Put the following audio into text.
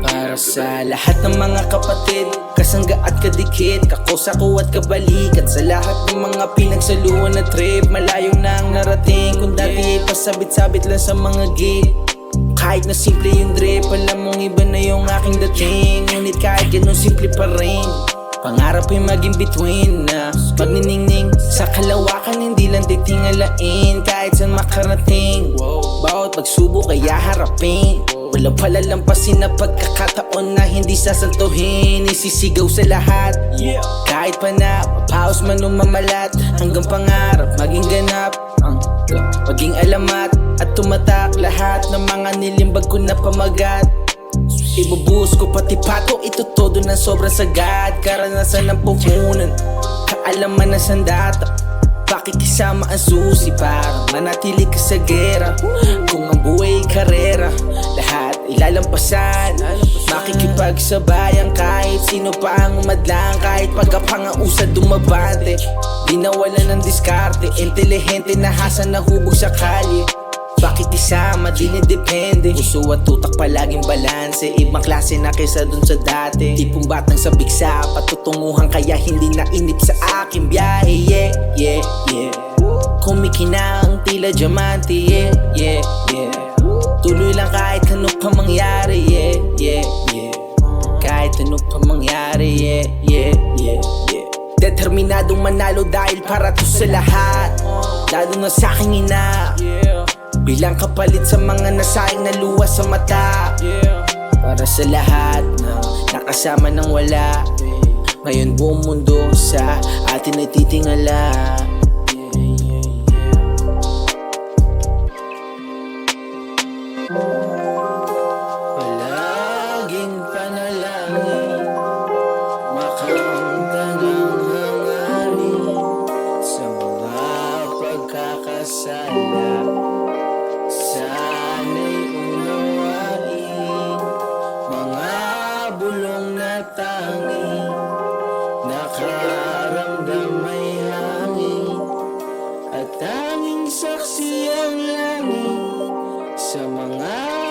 Para sa lahat ng mga kapatid, kasangga at kadikit, kakusako at kabalik, at sa lahat ng mga pinagsaluhan na trip, malayo na ang narating. Kung dati ay pasabit-sabit lang sa mga gate, kahit na simple yung drip, alam mong iba na yung aking dating. Ngunit kahit ganun simple pa rin, pangarap ay maging between na magniningning sa kalawakan, hindi lang titingalain. Kahit saan makarating, bawat pagsubok kaya harapin. Walang palalampasin na pagkakataon na hindi sasantuhin. Isisigaw sa lahat, kahit pa na mapaos man o mamalat, hanggang pangarap maging ganap, maging alamat at tumatak lahat ng mga nilimbag ko na pamagat. Ibubuhos ko pati pato, ito todo ng sobrang sagad. Karanasan ng puhunan, kaalaman na sandata, pakikisama ang susi para manatili ka sa gera. Kung ang buhay ay karera, lahat ilalampasan, makikipagsabayan kahit sino pa ang umadlang. Kahit pagkapangausa dumabante, di nawalan ng diskarte, intelihente na hasan na hubog sa kalye. Bakit isama, dinidepende, puso at tutak palaging balanse. Ibang klase na kaysa dun sa dati, tipong batang sa bigsa, patutunguhan kaya hindi nainip sa aking biyahe. Yeah, yeah, yeah. Kumikinang tila diamante. Yeah, yeah, yeah. Tuloy lang kahit ano pa mangyari. Yeah, yeah, yeah. Kahit ano pa mangyari. Yeah, yeah, yeah, yeah. Determinadong manalo dahil para to sa lahat, lalo na sa aking ina, bilang kapalit sa mga nasayang na luha sa mata. Para sa lahat na nakasama ng wala, ngayon buong mundo sa atin ay titingala. Palaging panalangin, makamtan ang hangarin sa mga pagkakasala. Sana'y unawain mga bulong na tanging nakaramdam may hangin, at tanging saksi ang langit sa mga